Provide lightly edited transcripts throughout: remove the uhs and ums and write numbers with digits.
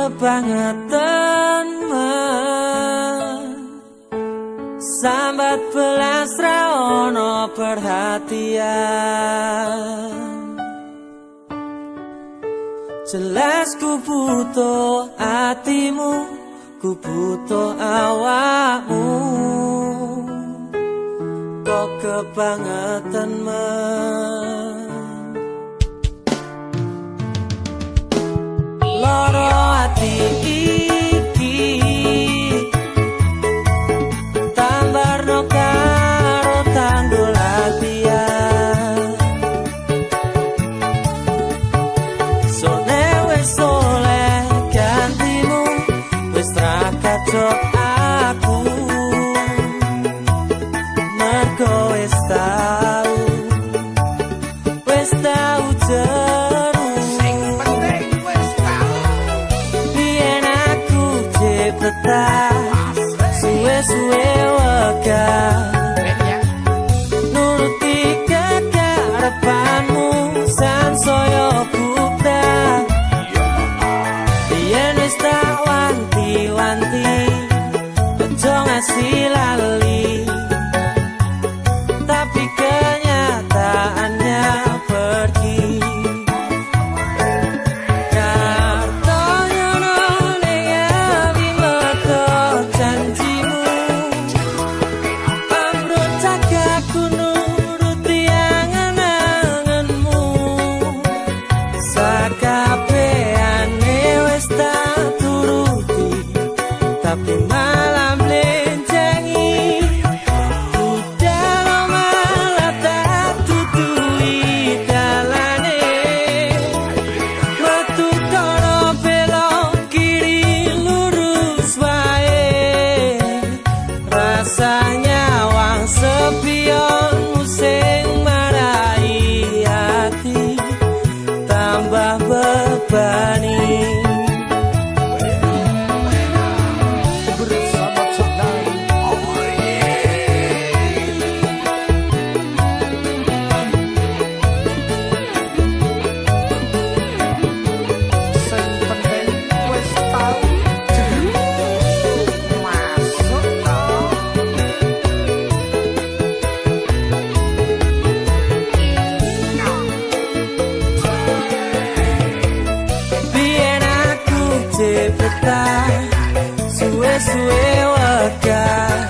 kebangetan sambat belas raono perhatian. Jelas ku butuh hatimu, ku butuh awakmu. Kok kebangetan loro hati iki tambarno karo tanggul latihan. Sone wis oleh gantimu, wis ra kacok aku. Mergo wis tau jeru. Biyen aku jepetan suwe-suwe wegah nuruti kekarepanmu sansaya buta. Biyen wis tak wanti-wanti aja ngasih lali, tapi kenyataannya pergi. Tapi malam lencengi udah malah tak tutui dalane. Metu kono belok kiri lurus wae. Rasanya wang sepionmu sing marai hati tambah bebani. Suwe-suwe wegah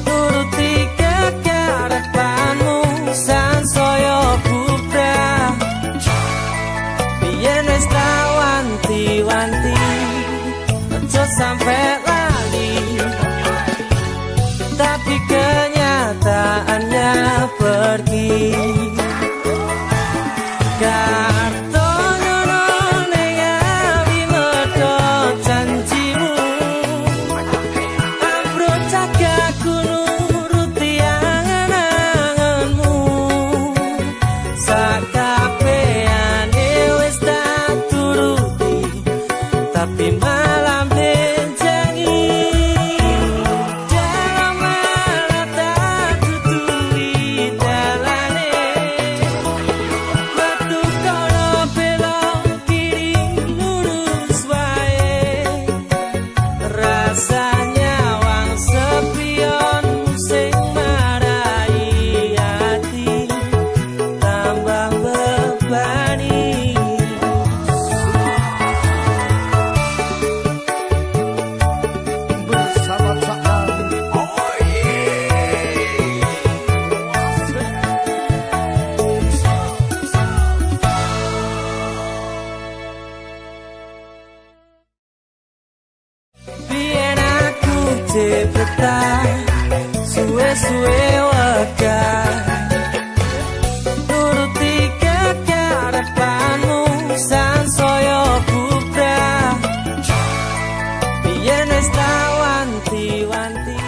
nuruti kekarepanmu sansaya bubrah. Biyen wis tak wanti-wanti aja sampe lali, tapi kenyataannya pergi. Tapi malam lencengi dalam malah tak tutui dalane. Metu kono belok kiri lurus wae. Rasanya wang sepionmu sing marai hati tambah bebani. Jepetan suwe-suwe wegah nuruti kekarepanmu sansaya bubrah. Biyen wis tak wanti-wanti.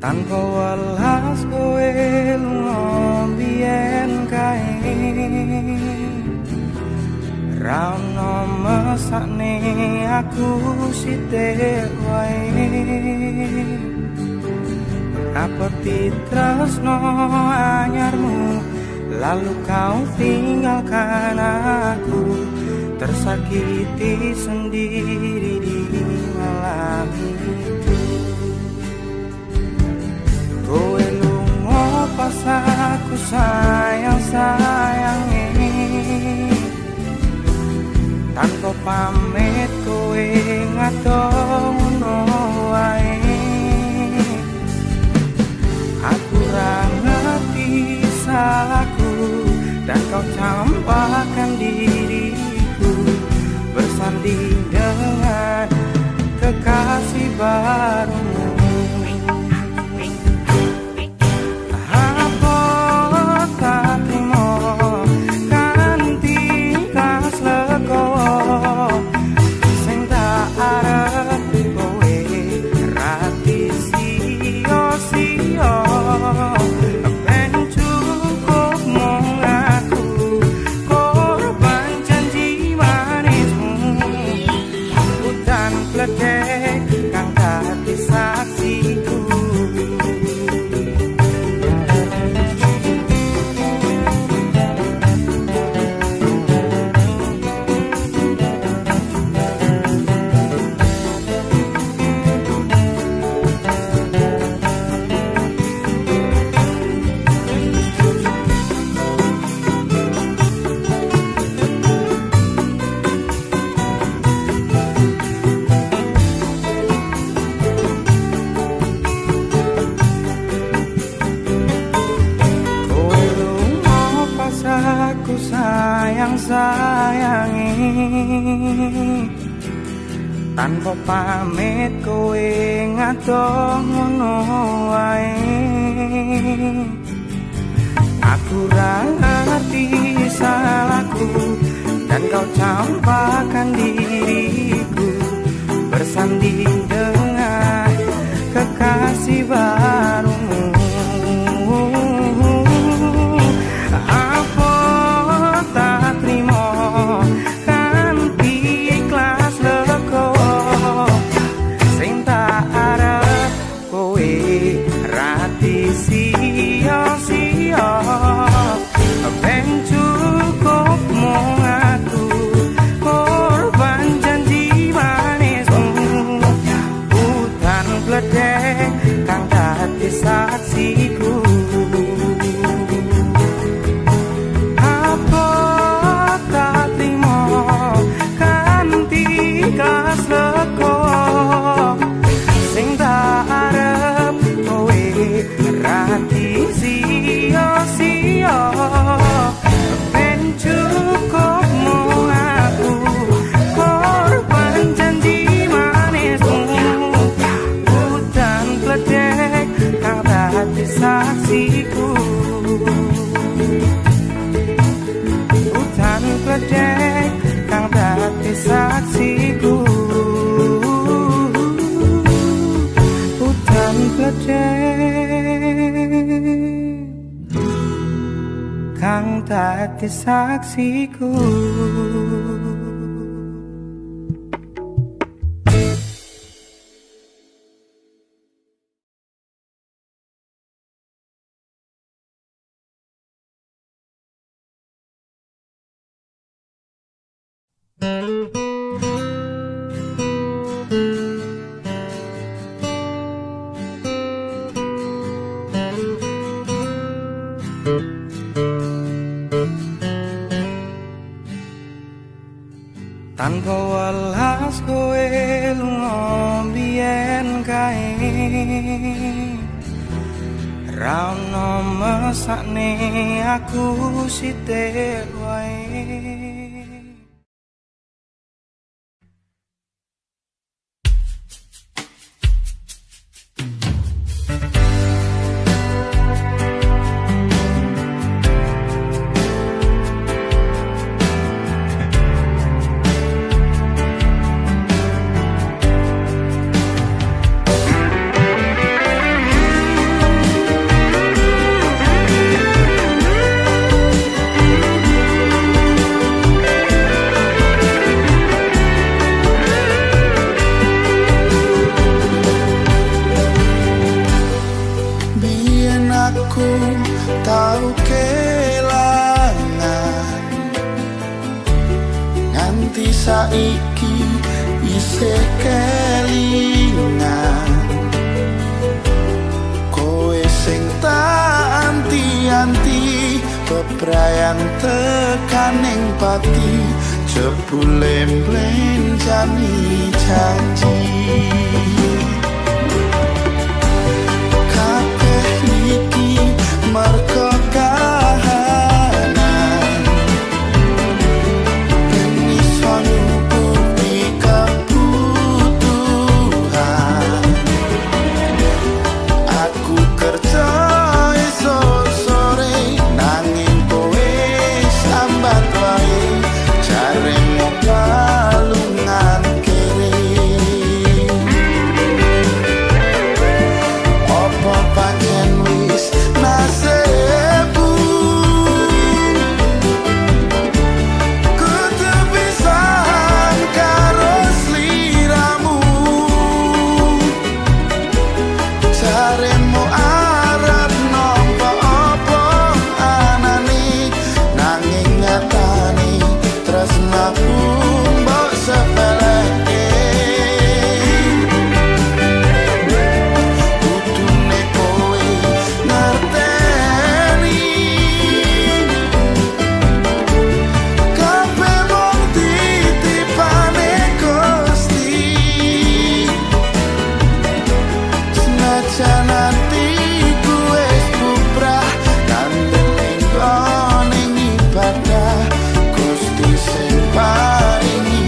Tanpa welas kowe lunga biyen kae ra ono mesakne aku sithik wae. Apa tresno anyarmu, lalu kau tinggalkan aku, tersakiti sendiri di malam itu. Kowe lunga pas aku sayang-sayangi, tanpa pamit kowe ngadono wae. Aku ra ngerti salahku dan kau campakkan diriku bersanding dengan kekasih barumu. Apa tak terima kanthi kas legowo sing tak arep kowe rati sia-sia. Ben cukup mung aku korban janji manismu, hutan pledek kang dadi saksiku. Aku sayang-sayangi, tanpa pamit kowe ngadono wae. Aku ra ngerti salahku dan kau campakkan diriku bersanding dengan kekasih barumu. Saksiku, apa tak terima kanthi kas legowo sing tak arep kowe rati sia-sia. Ben cukup mung aku korban janji manismu, hutan pledek kang dadi saksiku. Hutan pledek kang dadi saksiku. Hutan pledek kang dadi saksiku. Tanpa welas kowe lunga biyen kae, ra ono mesakne aku sithik wae. iki isih kelingan kowe sing tak anti-anti bebrayan tekaning pati jebule mlencani janji kabeh iki mergo kahanan demi nutupi kebutuhan aku kerja esok sore nanging kowe sambat wae jaremu kalungan kiri opo pancen wis nasibku kudu pisahan karo sliramu jaremu arep nampa apa anane nanging nyatane tresnaku mbok sepeleke kudune kowe ngerteni kabeh mung titipane Gusti senajan atiku wis bubrah kandeling ning ibadah Gusti sing paringi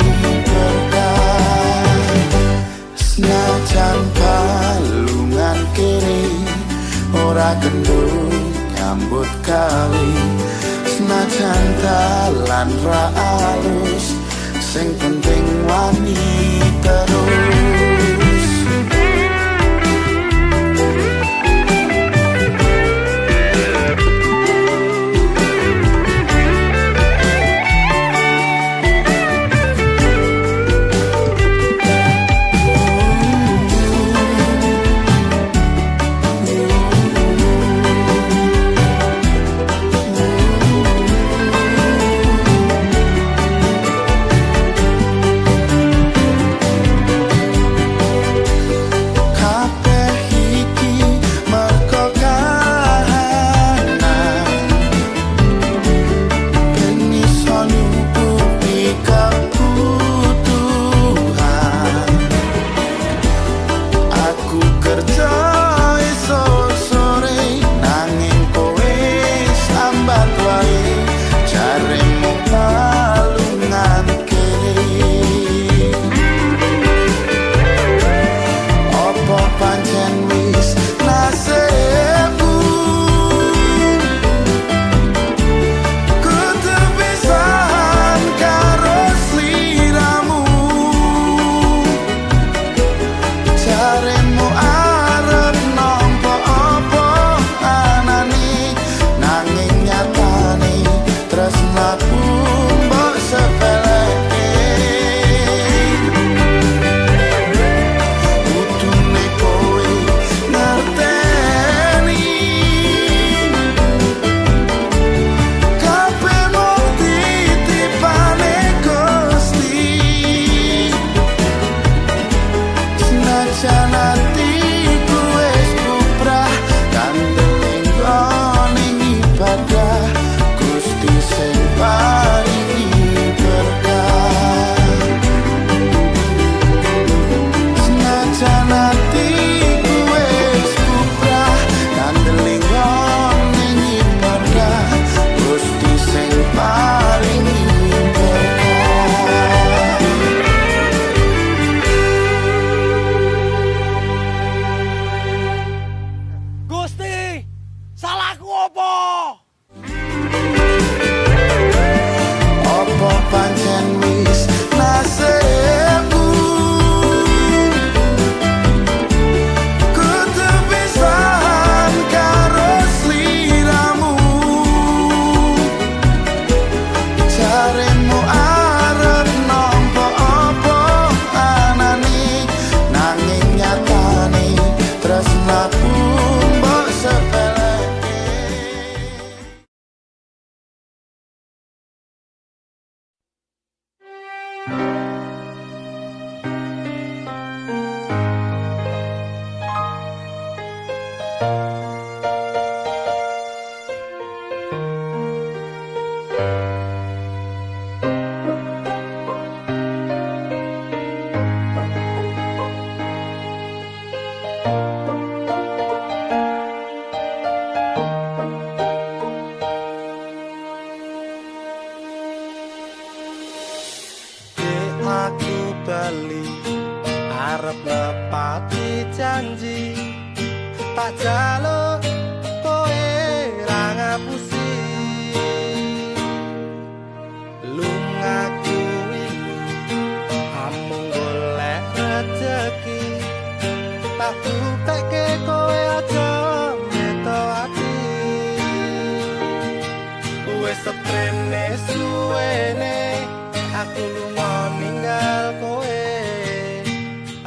berkah senajan balungan kiri ora gendul nyambut kali senajan dalan ra alus sing penting wani terus bali arep nepati janji tak jaluk kowe ra ngapusi lunga kuwi amung golek rezeki tak buktekke kowe aja meto ati wis seprene suwene aku lunga ninggal kowe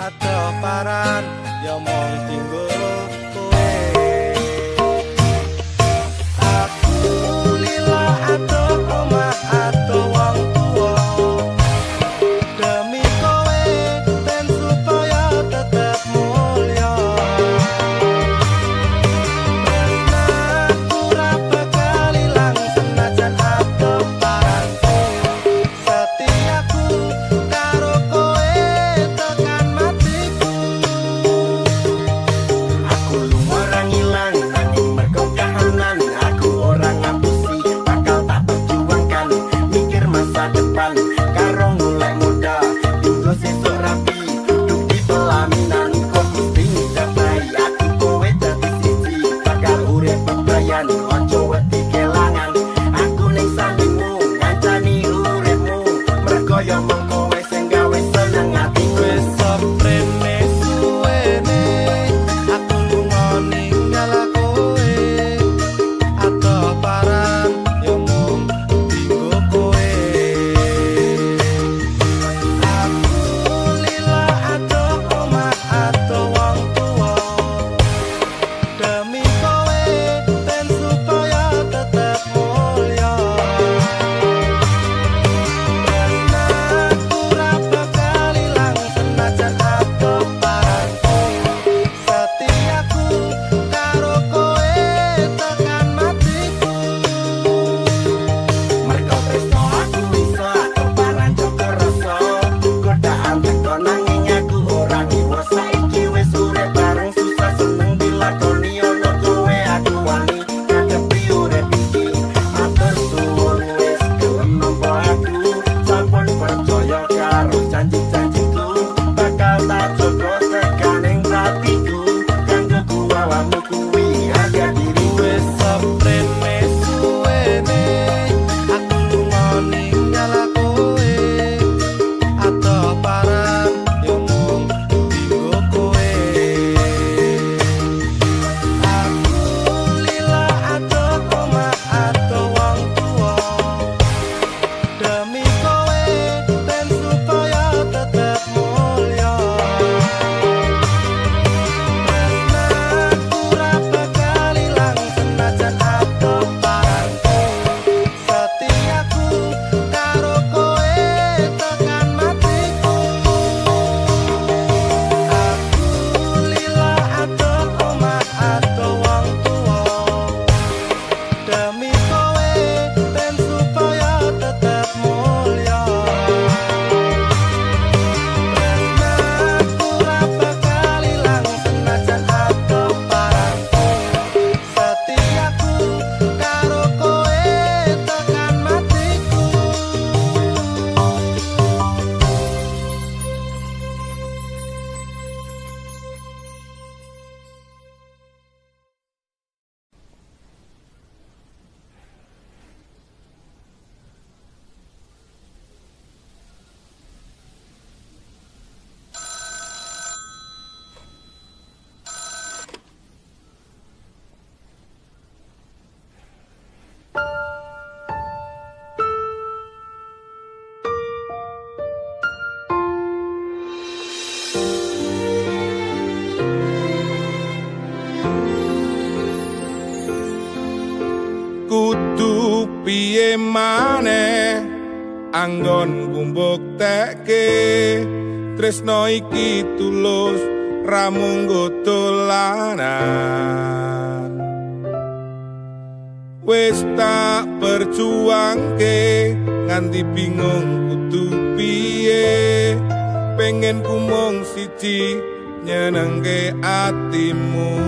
ado paran ya mong tinggo kowe aku lila ado omah ado wong tuwa demi kowe ben supaya tetep mulya aku ra bakal ilang senajan ado paranku setiaku karo kowe tekan matiku aku lunga ra ngilang nanging mergo kahanan aku ora ngapusi bakal tak perjuangkan mikir masa depan karo golek modal tinggo sesuk rapi duduk di pelaminan kok mesti dapai aku kowe dadi siji bakal urip bebayan ojo wedi kelangan aku ning sandingmu ngancani uripmu mergo yo mung kowe sing gawe seneng atiku wis seprene suwene aku lunga ninggal kowe ado paran yo mung tinggo kowe aku lila ado omah ado wong tuwa demi kowe ben supaya tetep mulya aku ra bakal ilang senajan ado paranku setiaku karo kowe tekan matiku mergo tresno aku iso ado paran joko rasa godaan teko nanging aku ora ngiwo saiki wis urip bareng susah seneng dilakoni ono kowe aku wani ngadepi urip iki matur suwun wis gelem nampa aku sampun percaya karo janji-janjiku bakal tak jaga tekaning hatiku kanggo kuwawamu kuwi harga diri wis seprene suwene aku lunga ninggal kowe ado paran yo mung tinggo kowe aku lila ado omah ado wong tuwa demi kowe ben supaya tetep mulya aku ra bakal ilang senajan ado paranku setiaku karo kowe tekan matiku aku lila ado omah ado wong tuwa demi kowe ben supaya tetep mulya aku ra bakal ilang senajan ado paranku setiaku karo kowe tekan matiku kudu piye maneh anggon kumbuktekke tresno iki tulus ra mung dolanan wis tak perjuangke nganti bingung kudu piye pengen ku mung siji nyenengke atimu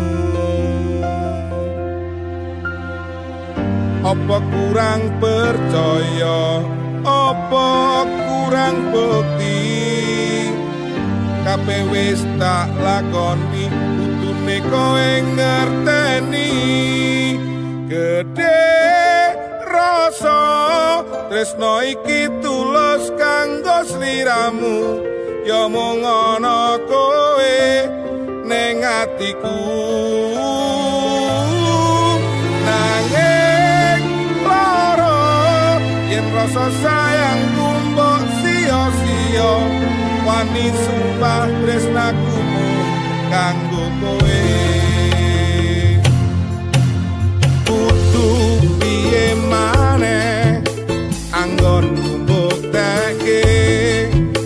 apa kurang percaya apa kurang bukti kabeh wis tak lakoni kudune kowe ngerteni gedhe rasa tresno iki tulus kanggo sliramu ya mung ana kowe ning atiku nanging lara yen rasa sayangku mbok sia-sia wani sumpah tresnaku kanggo kowe kudu piye maneh anggon mbuktekke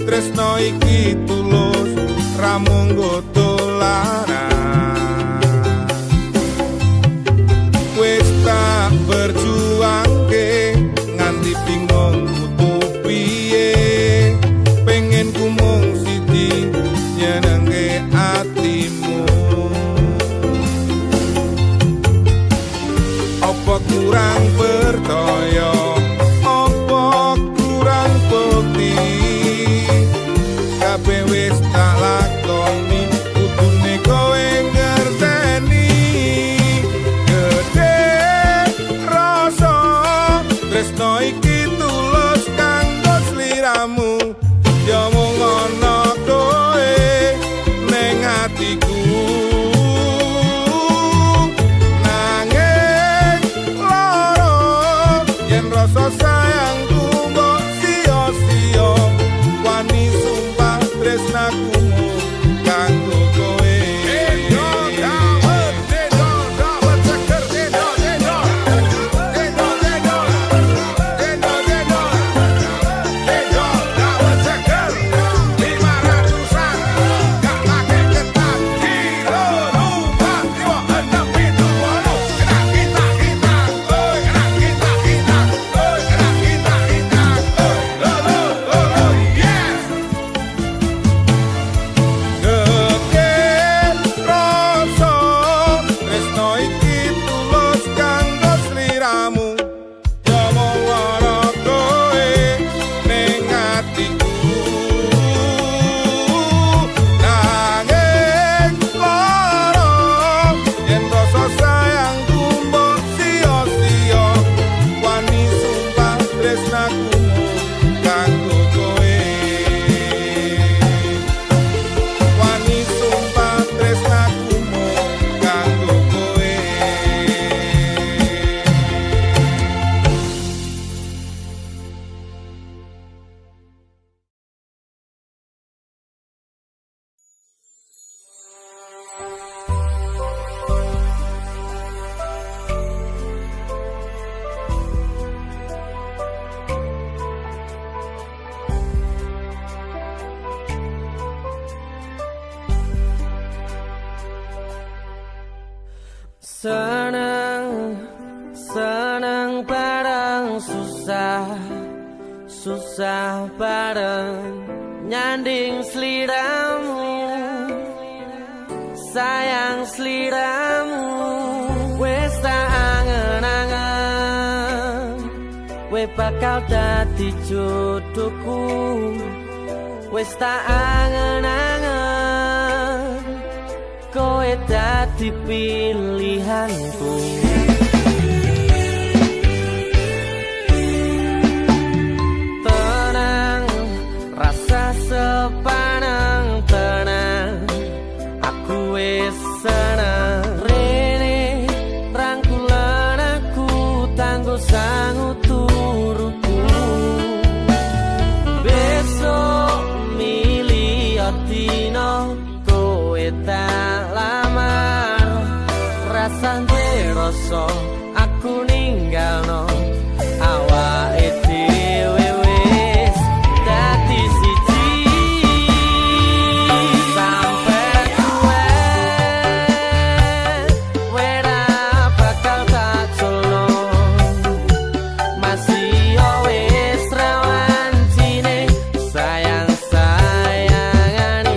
tresno iki tulus ra mung dolanan wis tak berjuangke nganti bingung kudu piye pengen ku mung siji nyenengke atimu apa kurang percaya apa kurang bukti kabeh wis tak lakoni kudune kowe ngerteni gedhe rasa tresno iki tulus kanggo sliramu ya mung ana kowe ning atiku nanging lara yen rasa sayangku mbok sia-sia wani sumpah tresnaku kanggo kowe Senang bareng susah bareng nyanding sliramu sayang sliramu wis tak angen-angen we bakal dadi jodohku wis tak angen-angen kowe dadi pilihanku sepanang tenang aku wis seneng rene rangkulan aku tanggo sangu turuku besok milih dino kowe tak lamar rasane rasa aku ninggalno awake dhewe wis dadi Sayang-sayangan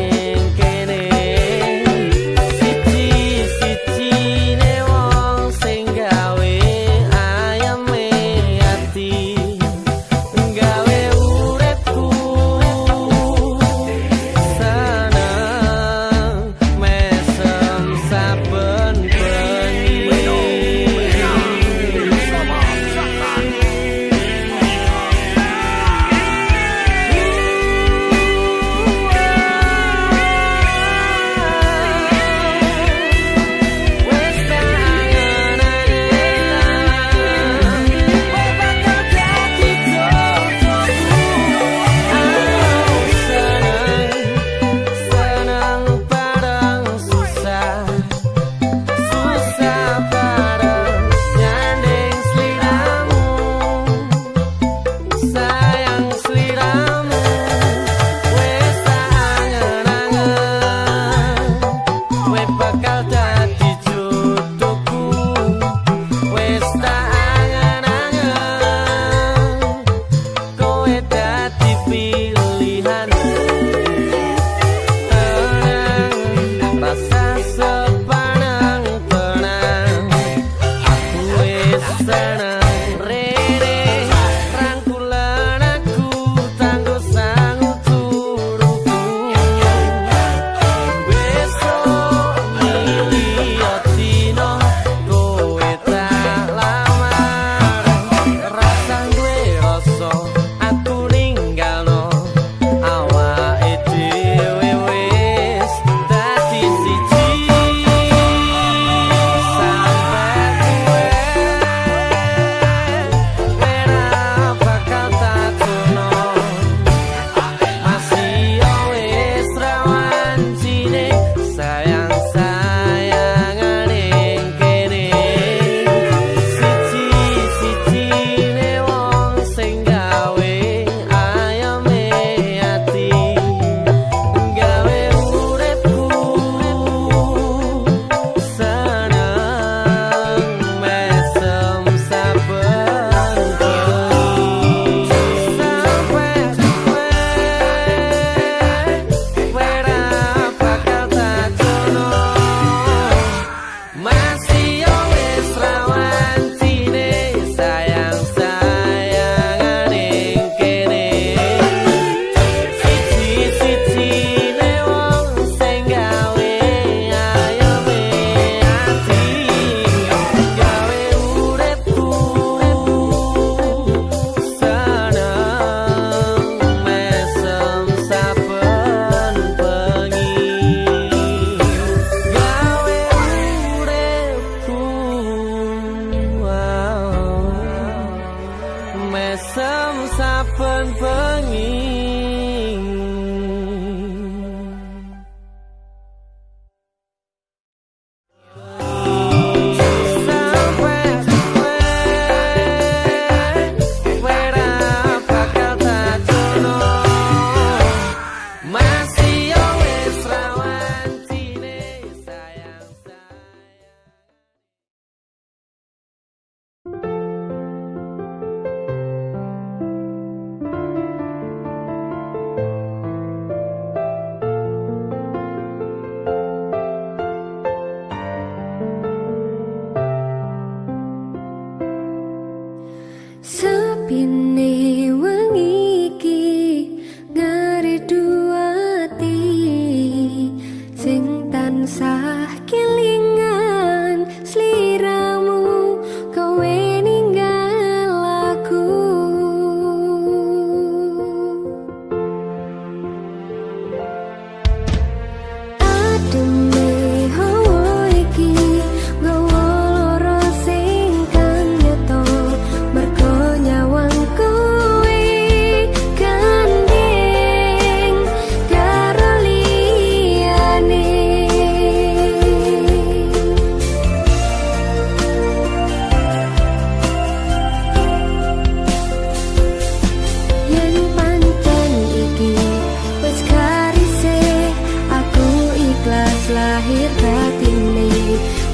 lahir batine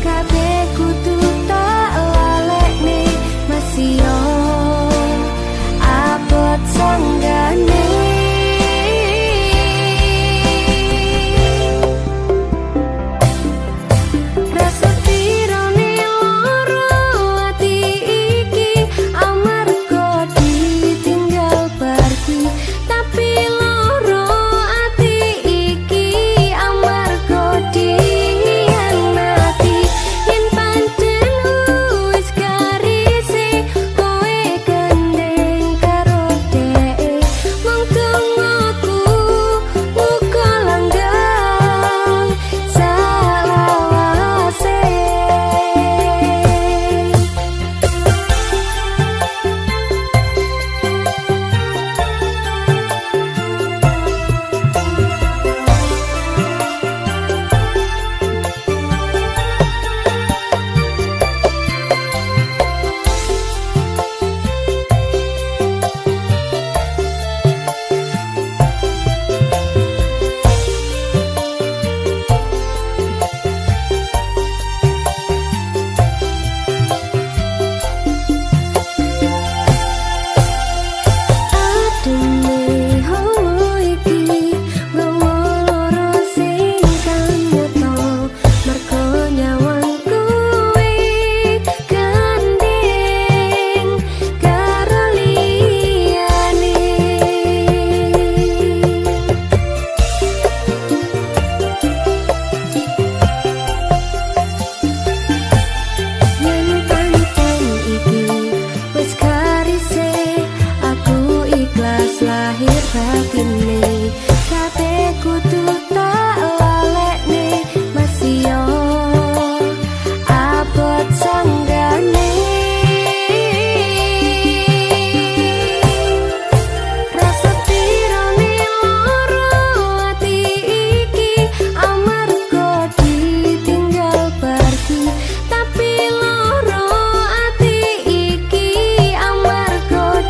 kabeh kudu tak lalekne masih yo abot sanggane lahir batine kabeh kudu tak lalekne masih yo abot sanggane rasa pirane loro ati iki amarga ditinggal pergi tapi loro ati iki amarga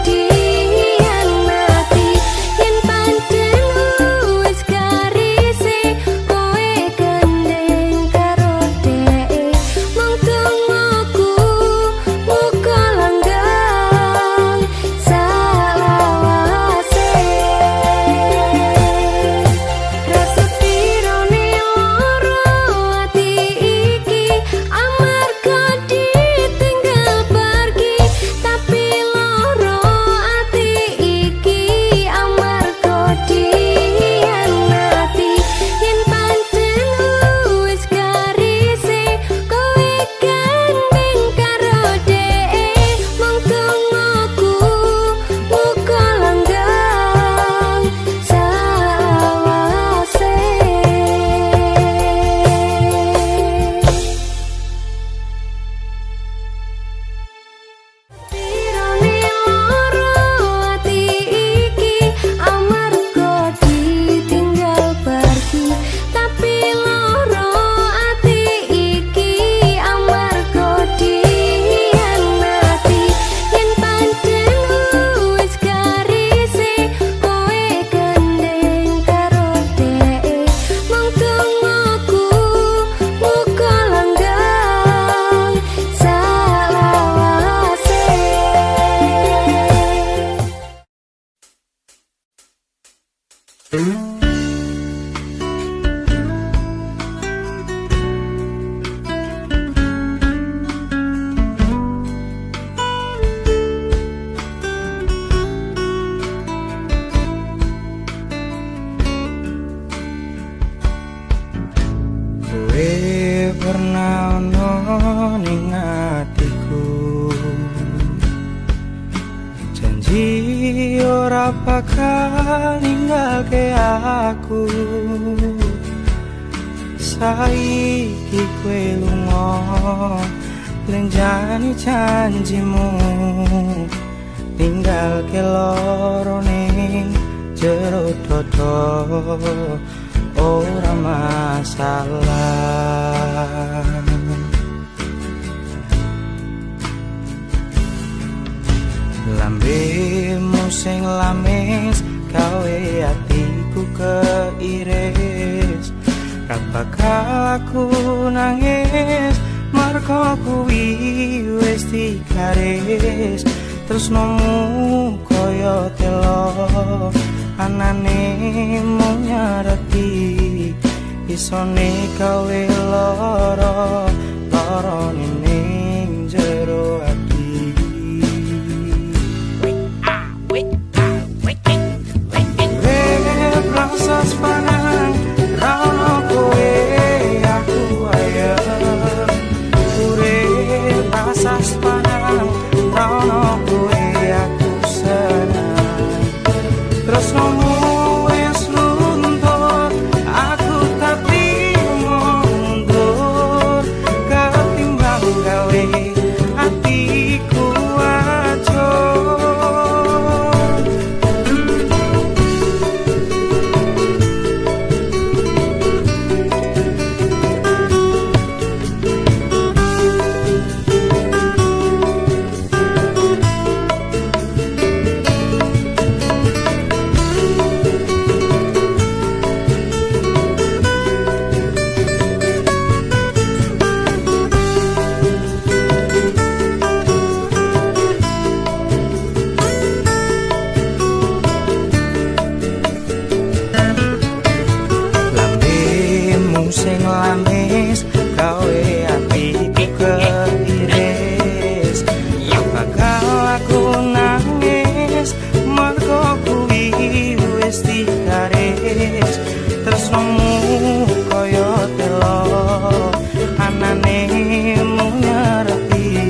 pernah ono ning atiku janji ora bakal ninggalke aku saiki kowe lunga lenjani janjimu ninggalke loro ning jero dodo ora masalah lambemu sing lamis gawe atiku keiris ra bakal aku nangis merko kuwi wis digaris tresnomu kaya telo anane mung nyareti isone gawe lara ning jero ati prasas panang rano kowe aku ayem urip prasas panang rano kowe aku senang terus nomu wis luntur aku tapi mundur ketimbang gawe hatiku acur. Sing lamis gawe atiku keiris bakal aku nangis mergo kuwi wis digaris tresnomu kaya telo anane mung nyareti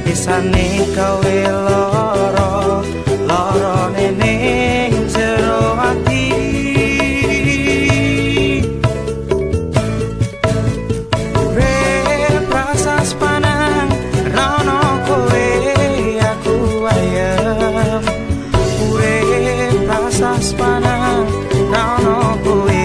bisane gawe lara ning jero ati. Panang rano kowe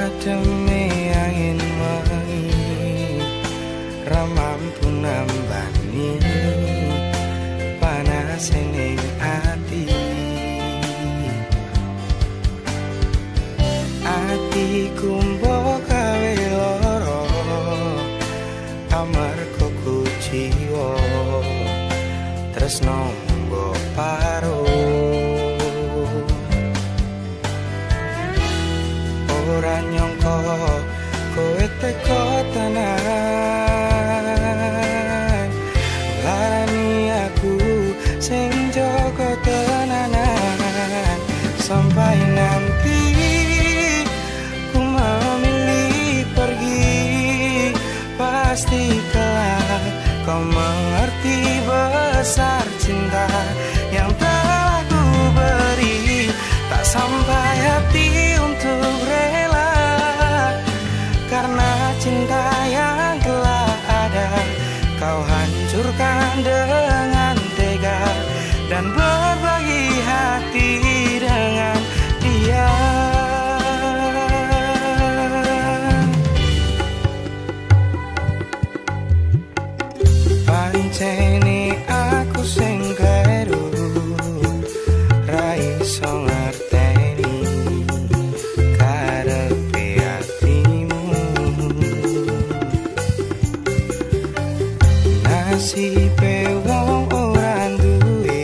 ademe angin wengi ra mampu nambani panas ning ati. Atiku mbok gawe lara amarga kuciwa tresno mbok paro. Ora nyangka kowe teko tenan larani aku sing jaga tenanan sampai nanti ku memilih pergi. Pasti kelak kau mengerti besar cinta yang telah ku beri. Tak sampai hati untuk rela karena cinta yang telah ada kau hancurkan dengan tega dan berbagi hati dengan dia. Pancene aku sing kleru ra iso ngerteni karepe atimu. Nasibe wong ora duwe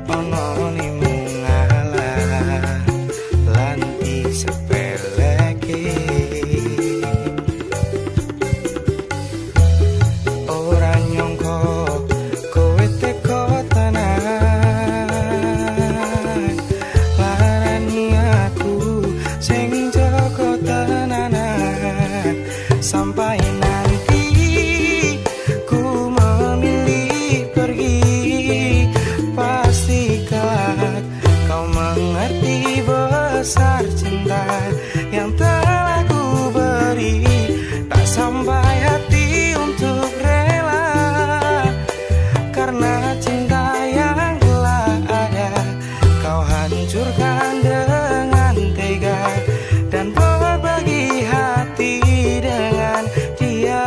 ana nimu ngalah lan disepeleke. Ora nyangka kowe teko tenan larani aku sing jaga tenanan sampai nanti ku memilih pergi. Pasti kelak kau mengerti besar cinta yang telah ku beri. Tak sampai hati untuk rela karena cinta yang telah ada kau hancurkan dengan tega dan berbagi hati dengan dia.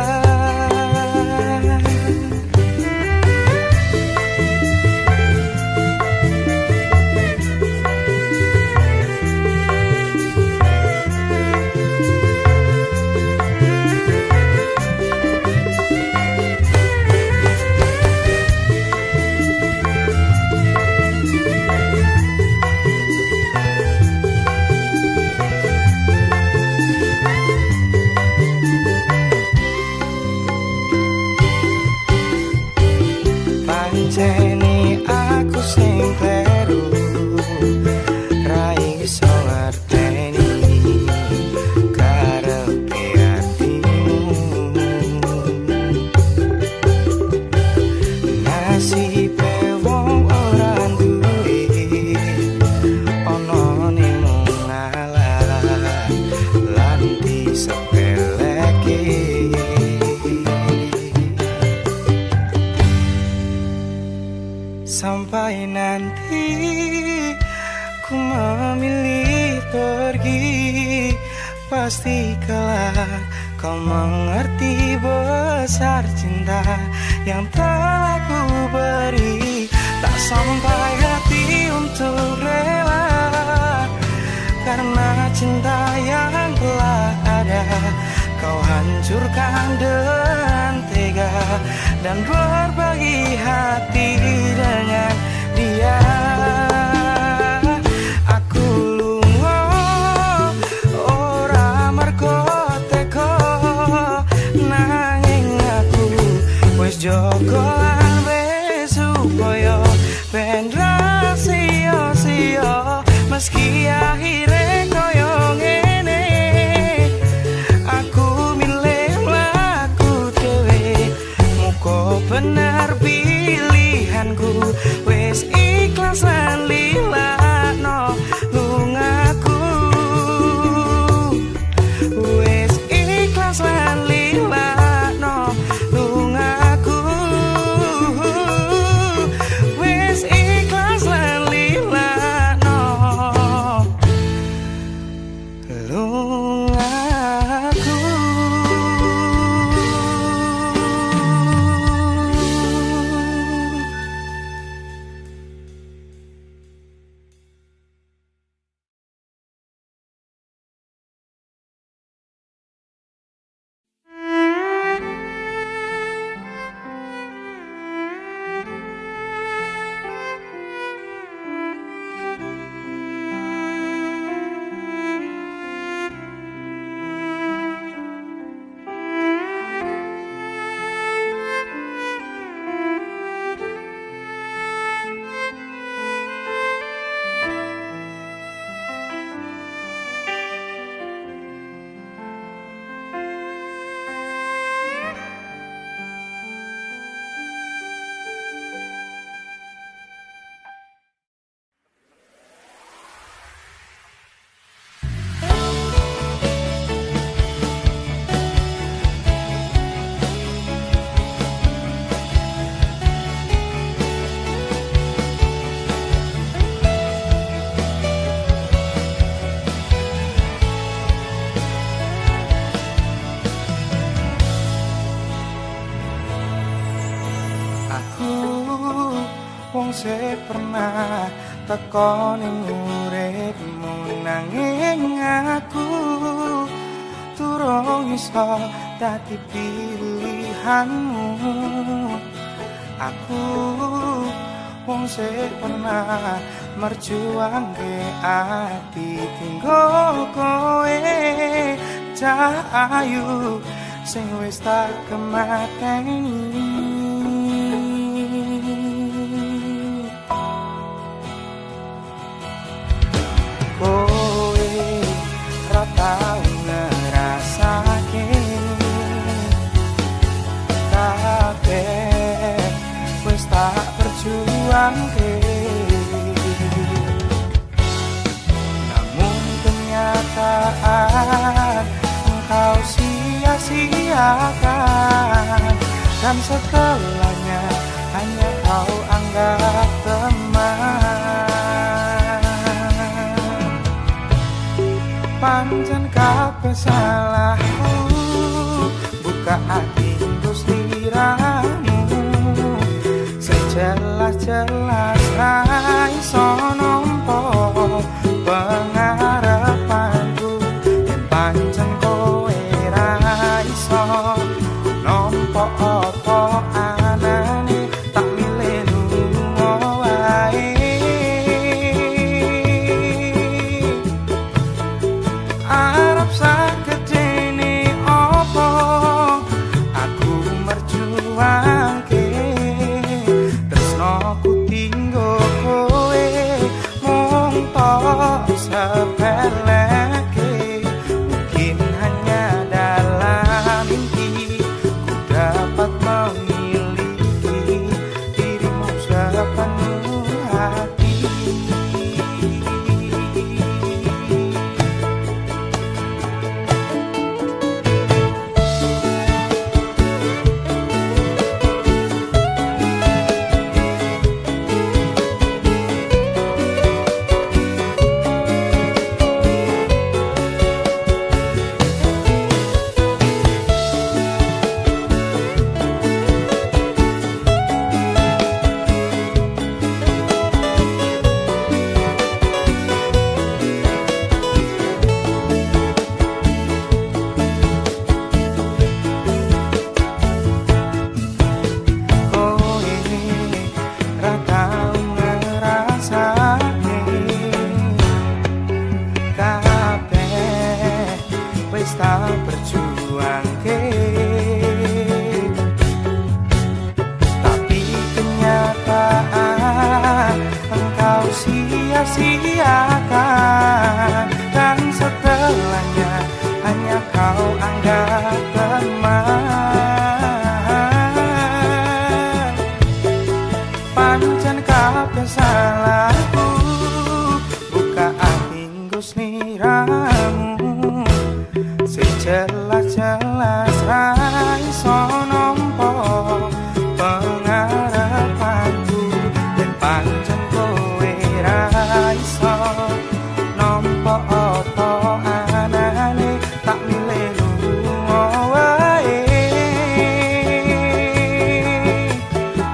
Pancene aku sing kleru ra iso ngerteni karepe atimu. Nasibe wong ora duwe ana nimu ngalah lan disepeleke. Sampai nanti ku memilih pergi. Pasti kelak kau mengerti besar cinta yang telah ku beri. Tak sampai hati untuk rela karena cinta yang telah ada kau hancurkan dengan tega dan berbagi hati dengan dia. Aku lunga ora mergo teko nanging aku wis jaga lan wis supaya ben ra sia-sia meski akhire koyo ngene. Aku milih laku dhewe muga bener pilihanku wis ikhlas lan lilakno lungaku. Wis ikhlas lan lilakno lungaku. pernah teko ning uripmu, nanging aku durung iso dadi pilihanmu. Aku wong sing pernah merjuangke ati kanggo kowe, cahayu sing wis tak kemateni. Kowe ra tau ngrasake kabeh wis tak perjuangke, namun kenyataan engkau sia-siakan, dan segalanya hanya kau anggap teman. Pancen kabeh salahku, buka hati terus diramu, sejelas-jelas ra iso nampa pengarepanku, yen pancen kowe ra iso nampa apa anane, tak milih lunga wae. Arep sakedene apa aku merjuangke, tresnoku tinggo kowe mung tok sepeleke. Mungkin hanya dalam mimpi ku dapat memiliki dirimu sepenuh hati. Sia-siakan, dan setelahnya hanya kau anggap teman. Pancen kabeh salahku, buka ati sliramu, sejelas-jelas ra iso nampa pengarepanku, yen pancen iso nampa apa anane, tak milih lunga wae.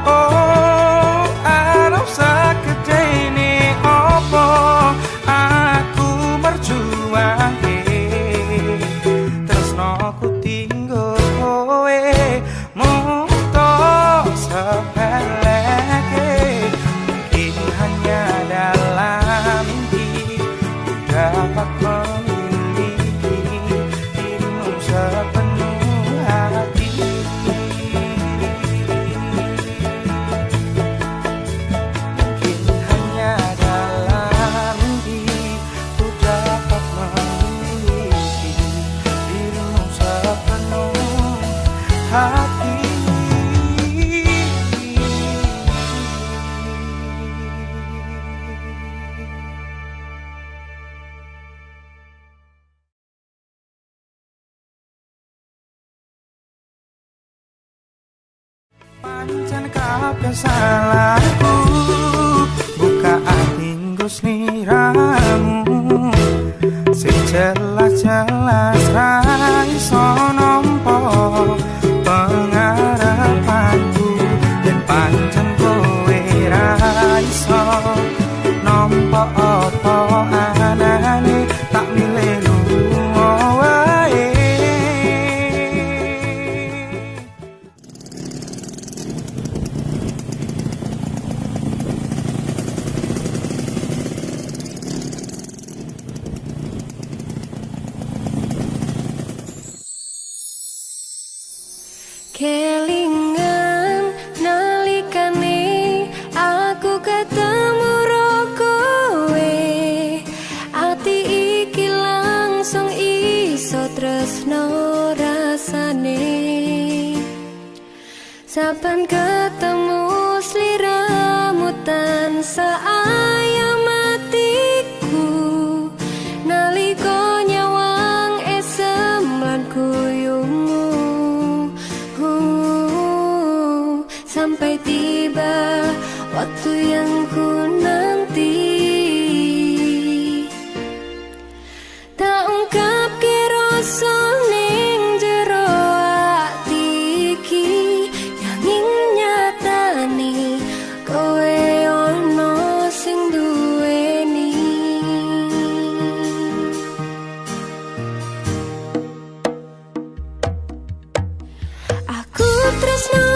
Oh, arep sakedene apa aku merjuangke, tresnoku tinggo kowe mung tok sepeleke. Mungkin hanya dalam mimpi ku dapat memiliki dirimu sepenuh hati. Mungkin hanya dalam mimpi ku dapat memiliki dirimu sepenuh hati. Pancen kabeh salahku, buka ati sliramu, sejelas-jelas ra iso nampa pengarepanku, yen pancen kowe ra iso opo anane tak milih lunga wae. Kelingan nalikane aku ketemu ro kowe, ati iki langsung iso tresno rasane. Saban ketemu sliramu tansah ayam atiku, nalika nyawang esem lan kuyumu. Sampai tiba waktu yang ku nanti, tak ungkap ke rasa ning jero ati iki, nanging nyatane kowe ono sing duweni. Aku tresno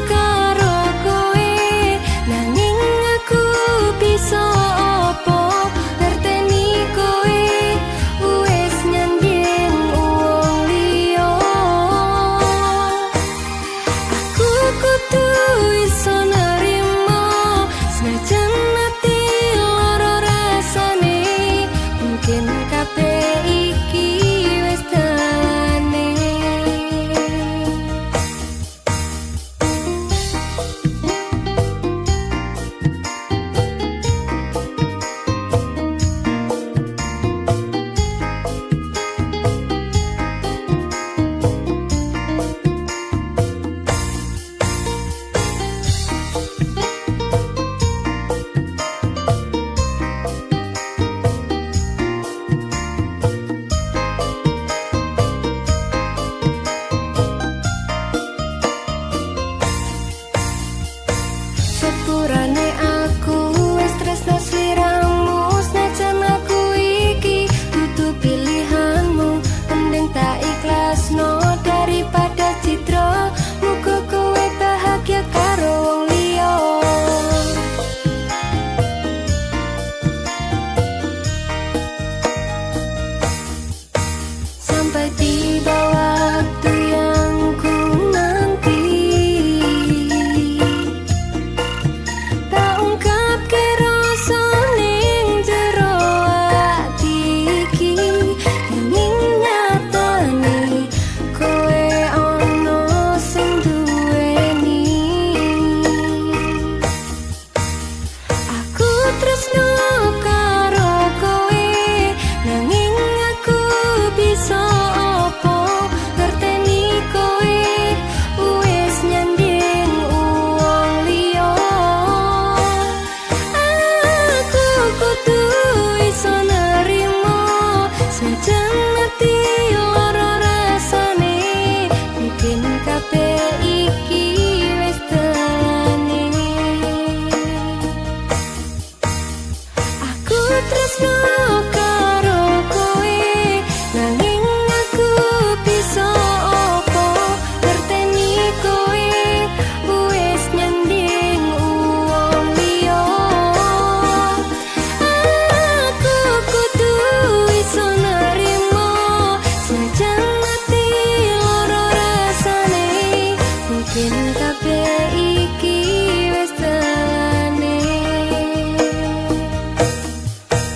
karo kowe, nanging aku bisa apa ngerteni kowe wis nyanding wong liya. Aku kudu iso nerimo senajan ati lara rasane, mungkin kabeh iki wis dalane. Sepurane aku wis tresno sliramu, senajan aku iki dudu pilihanmu, mending tak ikhlasno daripada citra. Muga kowe bahagia karo wong liya. Sampai tiba waktu yang ku nanti, tak ungkap ke rasa ning jero ati iki, nanging nyatane kowe ono sing duweni. Aku tresno karo kowe, nanging aku bisa apa ngerteni kowe wis nyanding wong liya. Aku kudu iso nerimo senajan ati lara rasane, mungkin kabeh iki wis dalane. Aku tresno karo kowe, nanging aku bisa apa ngerteni kowe wis nyanding wong liya. Aku kudu iso nerimo senajan ati lara rasane, mungkin kabeh iki wis dalane.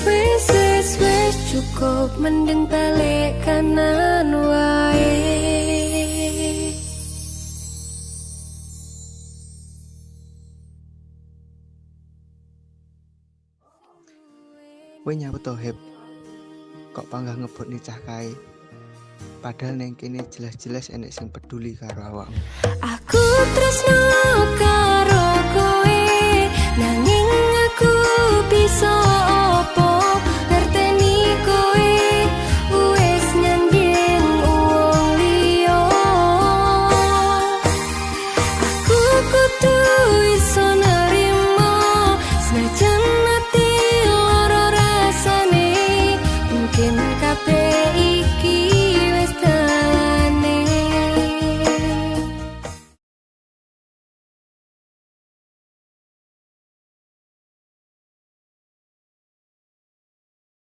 Wis cukup, mending balik kanan wae. Kowe nyapa to, Heb? Kok panggah ngebut nicah kae? Padahal neng kene jelas-jelas enek sing peduli karo awakmu. Aku tresno karo